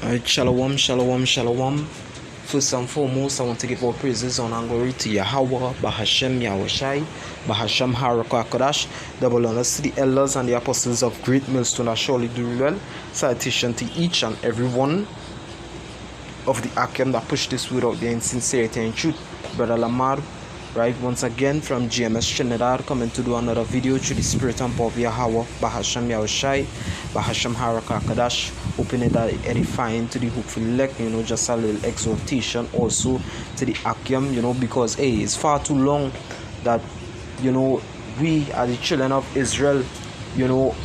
Alright, shalom, shalom, shalom. First and foremost, I want to give all praises, honor, and glory to Yahweh, Bahashem, Yahushai, Bahashem, Harakakadash, double honors to the elders and the apostles of Great Millstone are surely doing well. Salutation to each and every one of the Akim that push this word out there in sincerity and truth. Brother Lamar, right, once again from GMS Trinidad, coming to do another video through the spirit and power of Yahweh, Bahashem, Yahushai, Bahashem, Harakakadash. Hoping that edifying to the hopeful elect, just a little exhortation also to the Akim, because it's far too long that we are the children of Israel,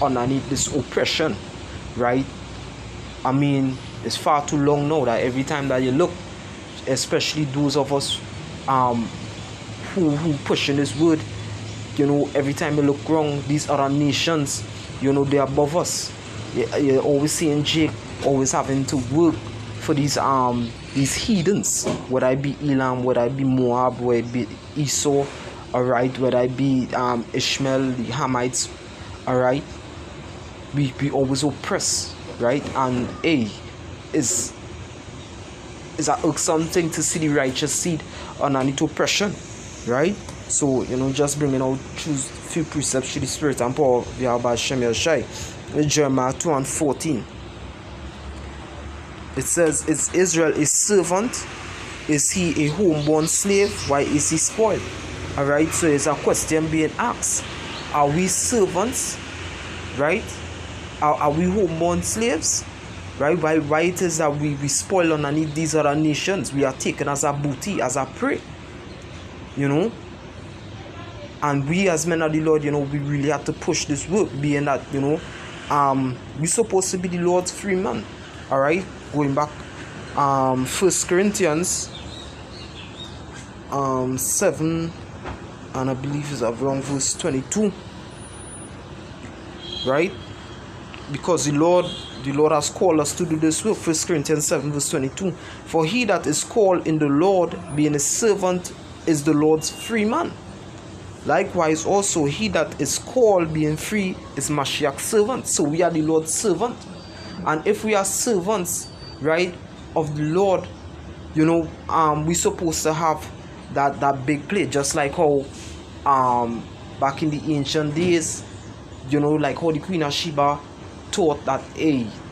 underneath this oppression, right? I mean, it's far too long now that every time that you look, especially those of us who pushing this word, every time you look wrong, these other nations, they're above us. You're always seeing Jake always having to work for these heathens, whether I be Elam, whether I be Moab, whether it be Esau, alright, whether I be Ishmael, the Hamites, alright. We always oppress, right? And is a irksome thing to see the righteous seed underneath oppression, right? So just bringing out few precepts to the spirit and power of Yahweh Shem Yashai. Jeremiah 2:14. It says, "Is Israel a servant? Is he a homeborn slave? Why is he spoiled?" Alright, so it's a question being asked. Are we servants? Right? Are we homeborn slaves? Right? Why it is that we spoil underneath these other nations? We are taken as a booty, as a prey. And we as men of the Lord, we really have to push this work, being that, we're supposed to be the Lord's free man. Alright, going back, 1 Corinthians 7, and I believe it's around verse 22. Right? Because the Lord has called us to do this work. 1 Corinthians 7 verse 22. For he that is called in the Lord, being a servant, is the Lord's free man. Likewise also he that is called being free is Mashiach's servant. So we are the Lord's servant. And if we are servants, right, of the Lord, we're supposed to have that big play. Just like how back in the ancient days, like how the Queen of Sheba thought that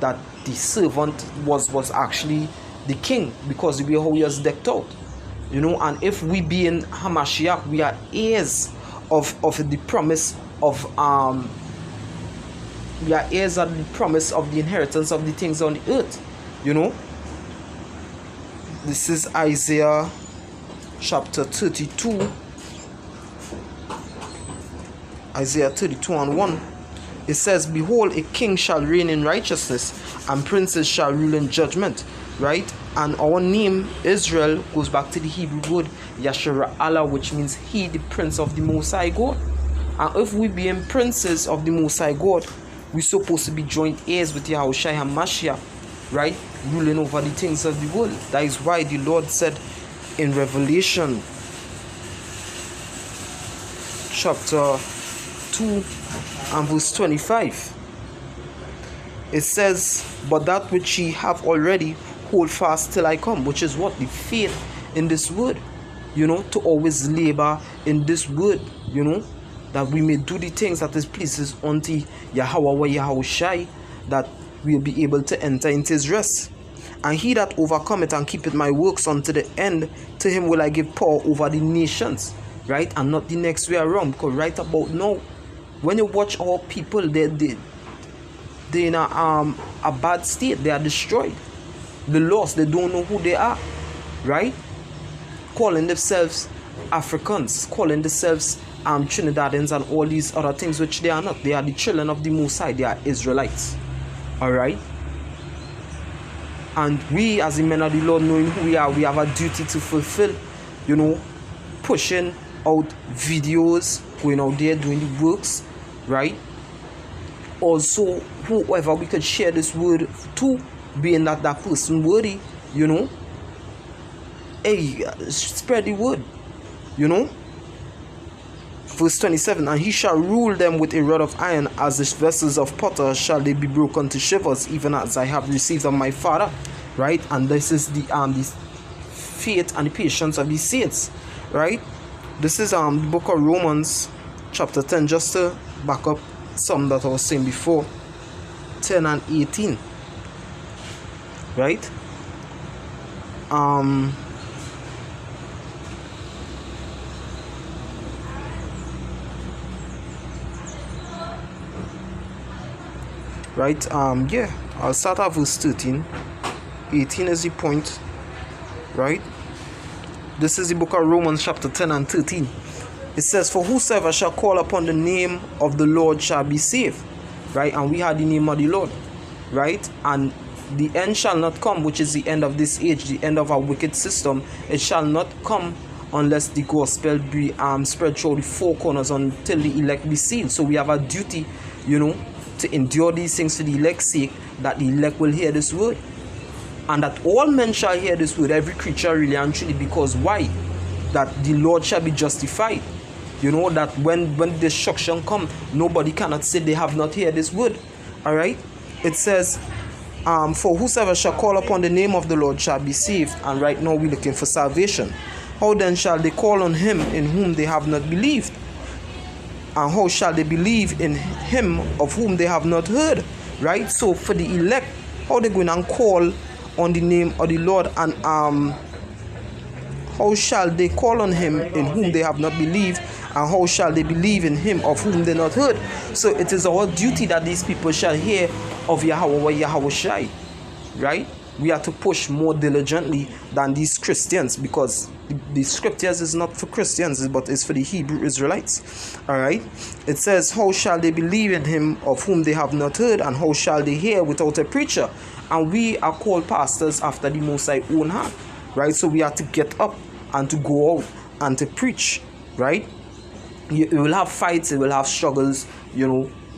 that the servant was actually the king, because the way how he was decked out. And if we be in Hamashiach, we are heirs of the promise of we are heirs of the promise of the inheritance of the things on the earth. This is Isaiah chapter 32. Isaiah 32:1. It says, "Behold, a king shall reign in righteousness, and princes shall rule in judgment." Right? And our name, Israel, goes back to the Hebrew word Yashara Allah, which means he, the prince of the Most High God. And if we being princes of the Most High God, we're supposed to be joint heirs with Yahushai and Mashiach, right? Ruling over the things of the world. That is why the Lord said in Revelation chapter 2 and verse 25, it says, "But that which ye have already, hold fast till I come," which is what? The faith in this word, to always labor in this word, that we may do the things that is pleases unto Yahweh Yahushai, that we'll be able to enter into his rest. "And he that overcometh and keepeth my works unto the end, to him will I give power over the nations." Right? And not the next way around, because right about now, when you watch our people, they're in a bad state. They are destroyed. The lost, they don't know who they are, right? Calling themselves Africans, calling themselves Trinidadians and all these other things, which they are not. They are the children of the Most High. They are Israelites, all right? And we, as the men of the Lord, knowing who we are, we have a duty to fulfill, pushing out videos, going out there doing the works, right? Also, whoever we could share this word to, being that person worthy, spread the word, Verse 27, "And he shall rule them with a rod of iron, as the vessels of potter shall they be broken to shivers, even as I have received of my Father." right? And this is the faith and the patience of the saints, right? This is the book of Romans chapter 10, just to back up some that I was saying before, 10 and 18, right? Right, yeah, I'll start at verse 13. 18 is the point, right? This is the book of Romans chapter 10 and 13. It says, for whosoever shall call upon the name of the Lord shall be saved, right? And we had the name of the Lord, right? And the end shall not come, which is the end of this age, the end of our wicked system. It shall not come unless the gospel be spread through the four corners until the elect be sealed. So we have a duty, to endure these things for the elect's sake, that the elect will hear this word, and that all men shall hear this word, every creature really and truly. Because why? That the Lord shall be justified. That when destruction come, nobody cannot say they have not heard this word. All right, it says, for whosoever shall call upon the name of the Lord shall be saved. And right now we're looking for salvation. How then shall they call on him in whom they have not believed? And how shall they believe in him of whom they have not heard? Right? So for the elect, how they going and call on the name of the Lord? And how shall they call on him in whom they have not believed? And how shall they believe in him of whom they not heard? So it is our duty that these people shall hear of Yahweh Shai. Right? We are to push more diligently than these Christians, because the scriptures is not for Christians, but it's for the Hebrew Israelites. All right, it says, how shall they believe in him of whom they have not heard, and how shall they hear without a preacher? And we are called pastors after the Most High own heart, right? So we are to get up and to go out and to preach, right? You will have fights, you will have struggles,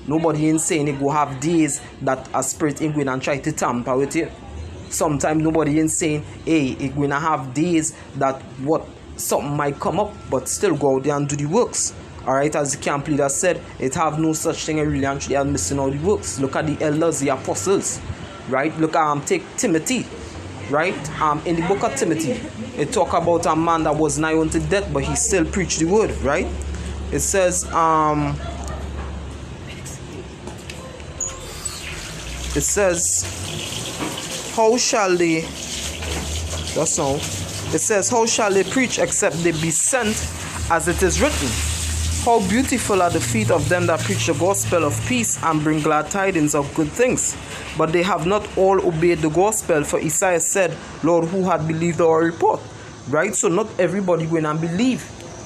nobody ain't saying it go have days that a spirit ain't going and try to tamper with you. Sometimes nobody ain't saying, hey, it's going to have days that something might come up, but still go out there and do the works. All right, as the camp leader said, it have no such thing really actually as missing all the works. Look at the elders, the apostles, right? Look at take Timothy, right? In the book of Timothy, it talk about a man that was nigh unto death, but he still preached the word, right? It says, how shall they, that's all. It says, how shall they preach except they be sent, as it is written? How beautiful are the feet of them that preach the gospel of peace and bring glad tidings of good things. But they have not all obeyed the gospel, for Isaiah said, Lord, who had believed our report? Right? So not everybody going and believe,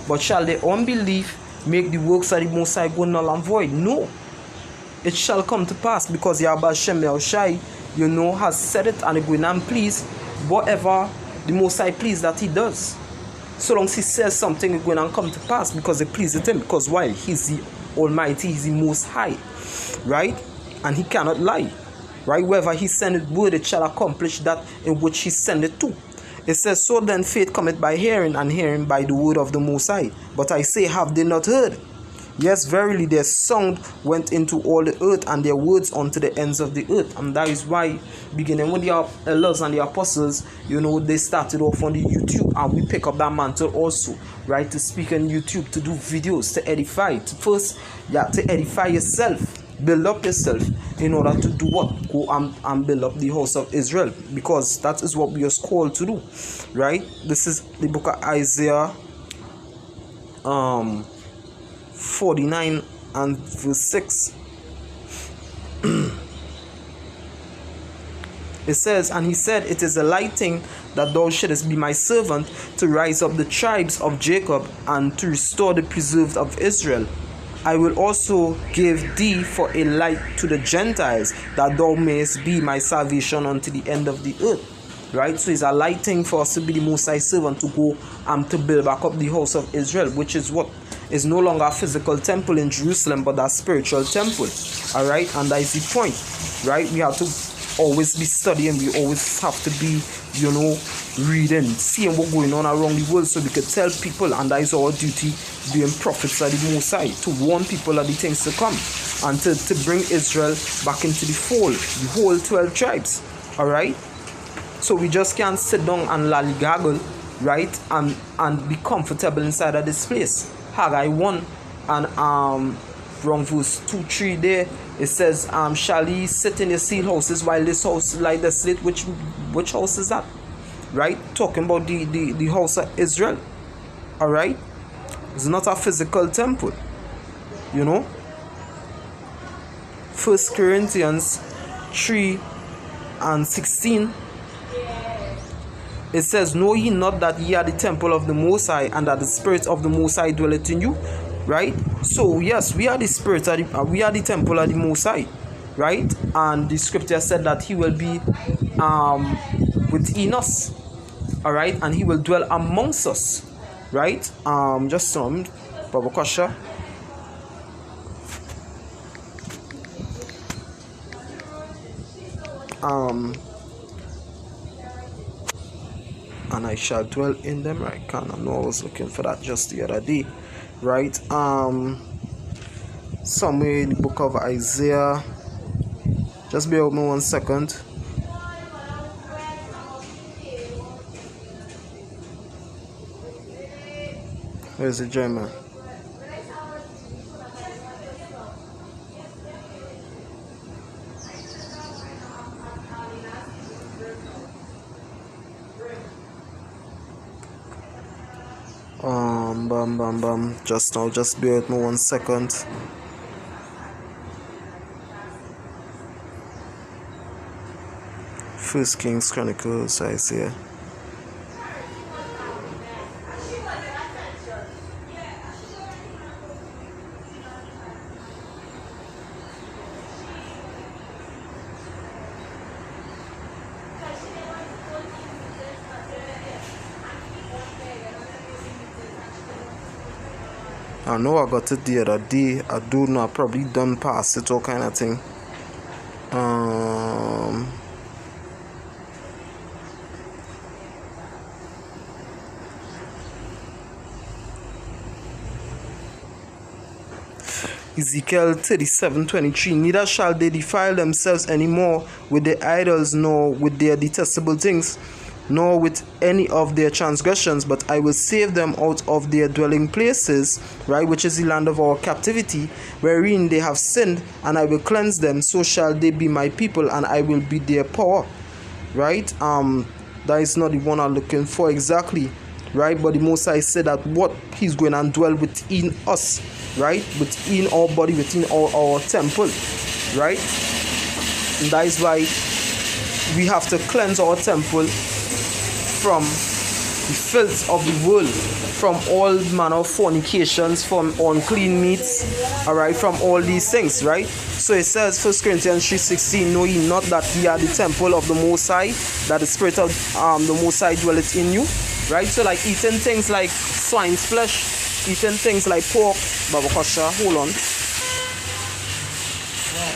but shall their unbelief make the works of the Most High go null and void? No. It shall come to pass, because Yahweh Shem Yahushai, has said it, and it going and please whatever the Most High please that he does. So long as he says something, it's going to come to pass because it pleases him. Because why? He's the Almighty, he's the Most High, right? And he cannot lie, right? Wherever he sendeth word, it shall accomplish that in which he sent it to. It says, so then faith cometh by hearing, and hearing by the word of the Most High. But I say, have they not heard? Yes, verily, their sound went into all the earth, and their words unto the ends of the earth. And that is why, beginning with the elders and the apostles, they started off on the YouTube, and we pick up that mantle also, right? To speak on YouTube, to do videos, to edify. To edify yourself, build up yourself, in order to do what? Go and build up the house of Israel, because that is what we are called to do, right? This is the book of Isaiah 49 and verse 6. It says, and he said, it is a light thing that thou shouldest be my servant, to rise up the tribes of Jacob, and to restore the preserved of Israel. I will also give thee for a light to the Gentiles, that thou mayest be my salvation unto the end of the earth. Right? So it's a light thing for us to be the Most High servant, to go and to build back up the house of Israel, which is what is no longer a physical temple in Jerusalem, but a spiritual temple. All right, and that is the point, right? We have to always be studying. We always have to be, reading, seeing what's going on around the world, so we could tell people, and that is our duty, being prophets of the Most High, to warn people of the things to come, and to bring Israel back into the fold, the whole 12 tribes. All right. So we just can't sit down and lollygaggle, right, and be comfortable inside of this place. Haggai 1 and from verse 2-3 there, it says, shall ye sit in your sealed houses while this house lie desolate? Which house is that? Right? Talking about the house of Israel. Alright? It's not a physical temple. You know? 1 Corinthians 3:16. It says, know ye not that ye are the temple of the Most High, and that the Spirit of the Most High dwelleth in you? Right? So yes, we are the Spirit we are the temple of the Most High, right? And the scripture said that he will be within us, all right, and he will dwell amongst us, right? Just some Baba Kasha. And I shall dwell in them, right? I know I was looking for that just the other day, right? Somewhere in the book of Isaiah. Just bear with me 1 second. Where's the German? Just now, just bear with me 1 second. First Kings Chronicles, Isaiah. I know I got it the other day. I do know I probably done past it, all kind of thing. Ezekiel 37:23. Neither shall they defile themselves any more with their idols, nor with their detestable things, nor with any of their transgressions, but I will save them out of their dwelling places, right, which is the land of our captivity, wherein they have sinned, and I will cleanse them. So shall they be my people, and I will be their power, right? That is not the one I'm looking for exactly, right? But the Most High said that what he's going to dwell within us, right, within our body, within our temple, right? And that is why we have to cleanse our temple from the filth of the world, from all manner of fornications, from unclean meats, all right, from all these things, right? So it says, 1 Corinthians 3:16, know ye not that ye are the temple of the Most High, that the Spirit of the Most High dwelleth in you, right? So like eating things like swine's flesh, eating things like pork, Baba Kasha, hold on. Wow.